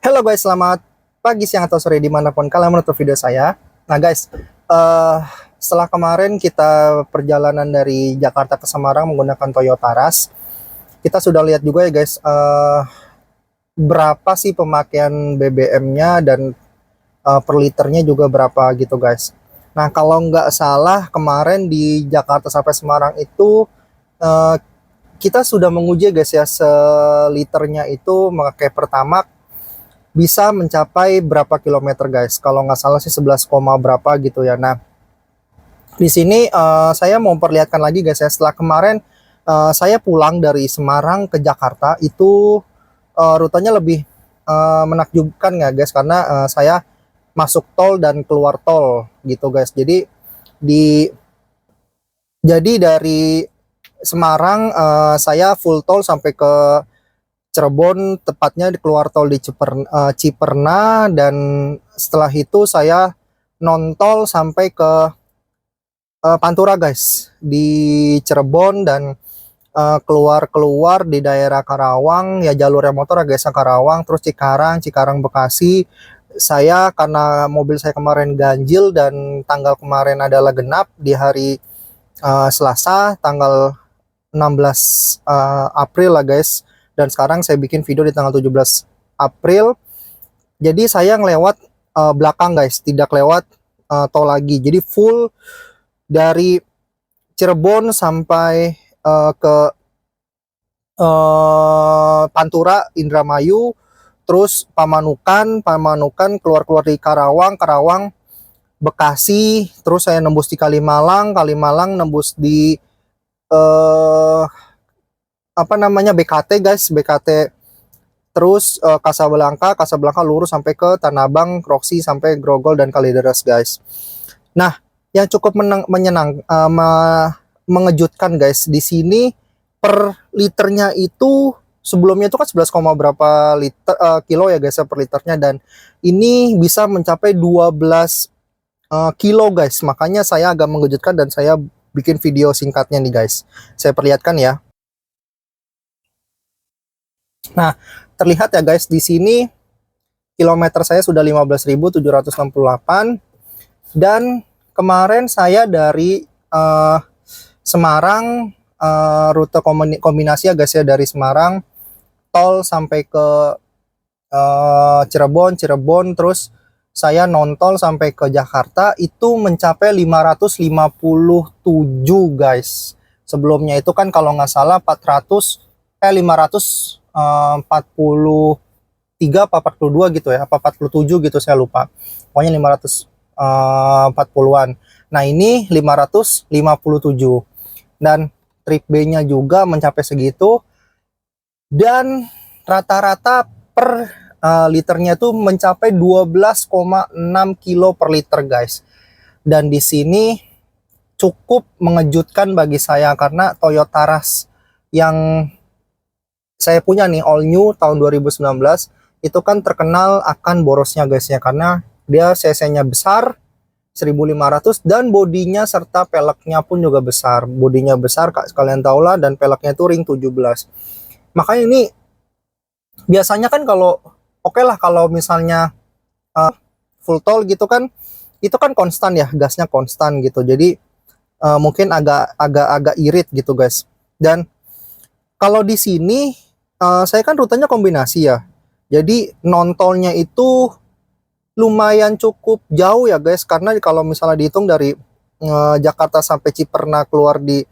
Halo guys, selamat pagi, siang, atau sore dimanapun kalian menonton video saya. Nah guys, eh setelah kemarin kita perjalanan dari Jakarta ke Semarang menggunakan Toyota Rush, kita sudah lihat juga ya guys, berapa sih pemakaian BBM-nya dan per liternya juga berapa gitu guys. Nah kalau nggak salah kemarin di Jakarta sampai Semarang itu eh, kita sudah menguji guys ya, seliternya itu memakai Pertamax bisa mencapai berapa kilometer guys. Kalau nggak salah sih 11, berapa gitu ya. Nah, di sini saya mau perlihatkan lagi guys ya, setelah kemarin saya pulang dari Semarang ke Jakarta itu rutenya lebih menakjubkan ya guys, karena saya masuk tol dan keluar tol gitu guys. Di dari Semarang saya full tol sampai ke Cirebon, tepatnya di keluar tol di Ciperna, dan setelah itu saya non-tol sampai ke Pantura guys di Cirebon, dan keluar-keluar di daerah Karawang ya, jalurnya motor ya guys, Karawang terus Cikarang Bekasi. Saya karena mobil saya kemarin ganjil dan tanggal kemarin adalah genap di hari Selasa tanggal 16 April lah guys, dan sekarang saya bikin video di tanggal 17 April. Jadi saya ngelewat belakang guys, tidak lewat tol lagi. Jadi full dari Cirebon sampai ke Pantura, Indramayu, terus Pamanukan, keluar-keluar di Karawang, Bekasi, terus saya nembus di Kalimalang nembus di eh, apa namanya, BKT guys, BKT, terus Kasablanka lurus sampai ke Tanah Abang, Roxy sampai Grogol dan Kalideres guys. Nah, yang cukup mengejutkan guys, di sini per liternya itu sebelumnya itu kan 11, berapa liter kilo ya guys per liternya, dan ini bisa mencapai 12 kilo guys. Makanya saya agak mengejutkan dan saya bikin video singkatnya nih guys. Saya perlihatkan ya. Nah, terlihat ya guys, di sini kilometer saya sudah 15.768, dan kemarin saya dari Semarang, rute kombinasi ya guys ya, dari Semarang tol sampai ke Cirebon, terus saya non tol sampai ke Jakarta itu mencapai 557 guys. Sebelumnya itu kan kalau nggak salah 543 apa 42 gitu ya, apa 47 gitu, saya lupa. Pokoknya 540-an. Nah, ini 557. Dan trip B-nya juga mencapai segitu. Dan rata-rata per liternya itu mencapai 12,6 kilo per liter guys. Dan di sini cukup mengejutkan bagi saya, karena Toyota Rush yang saya punya nih all new tahun 2019 itu kan terkenal akan borosnya guys ya, karena dia cc-nya besar 1500, dan bodinya serta peleknya pun juga besar. Bodinya besar kalian tahu lah, dan peleknya itu ring 17. Makanya ini biasanya kan kalau oke lah kalau misalnya full tol gitu kan, itu kan konstan ya, gasnya konstan gitu. Jadi mungkin agak irit gitu guys. Dan kalau di sini saya kan rutenya kombinasi ya. Jadi non tolnya itu lumayan cukup jauh ya guys, karena kalau misalnya dihitung dari Jakarta sampai Ciperna, keluar di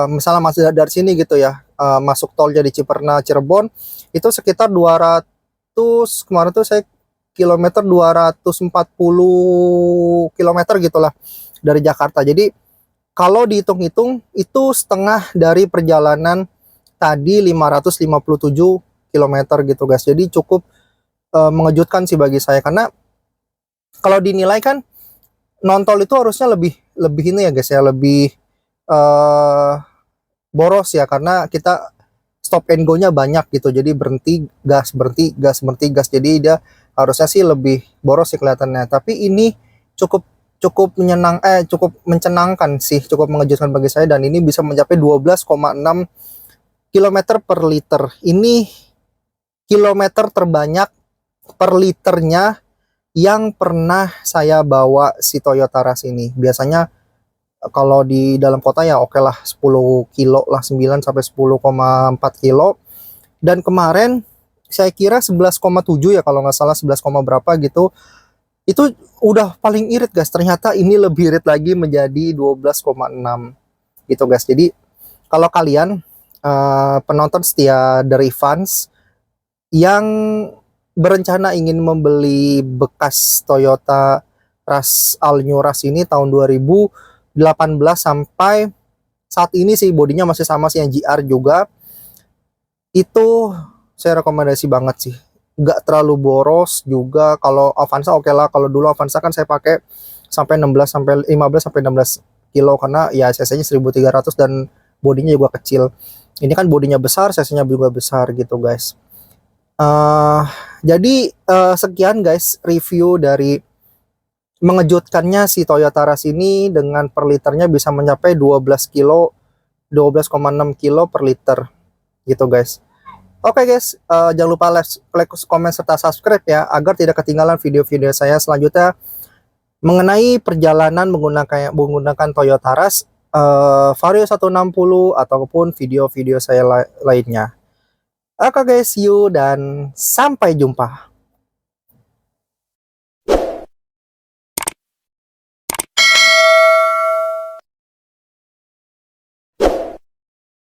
misalnya masih dari sini gitu ya, masuk tol jadi Ciperna Cirebon itu sekitar 200, kemarin tuh saya kilometer 240 kilometer gitulah dari Jakarta. Jadi kalau dihitung-hitung itu setengah dari perjalanan tadi 557 kilometer gitu guys. Jadi cukup mengejutkan sih bagi saya, karena kalau dinilai kan non tol itu harusnya lebih ini ya guys ya, lebih boros ya, karena kita stop and go-nya banyak gitu. Jadi berhenti gas, jadi dia harusnya sih lebih boros sih kelihatannya. Tapi ini cukup cukup mencenangkan sih, cukup mengejutkan bagi saya, dan ini bisa mencapai 12,6 km per liter. Ini kilometer terbanyak per liternya yang pernah saya bawa si Toyota Rush ini. Biasanya kalau di dalam kota ya oke lah 10 kilo lah, 9 sampai 10,4 kilo. Dan kemarin saya kira 11,7 ya kalau nggak salah, 11, berapa gitu. Itu udah paling irit guys. Ternyata ini lebih irit lagi menjadi 12,6 gitu guys. Jadi kalau kalian penonton setia dari Revans yang berencana ingin membeli bekas Toyota Rush All New Rush ini tahun 2018 sampai saat ini sih, bodinya masih sama sih yang GR juga, itu saya rekomendasi banget sih. Nggak terlalu boros juga. Kalau Avanza oke lah. Kalau dulu Avanza kan saya pakai sampai 16 sampai 15 sampai 16 kilo karena ya cc-nya 1300 dan bodinya juga kecil. Ini kan bodinya besar, cc-nya juga besar gitu guys. Jadi sekian guys review dari mengejutkannya si Toyota Rush ini dengan per liternya bisa mencapai 12 kilo, 12,6 kilo per liter gitu guys. Oke guys, jangan lupa like, komen, serta subscribe ya, agar tidak ketinggalan video-video saya selanjutnya mengenai perjalanan menggunakan Toyota Rush Vario 160 ataupun video-video saya lainnya. Oke guys, see you dan sampai jumpa.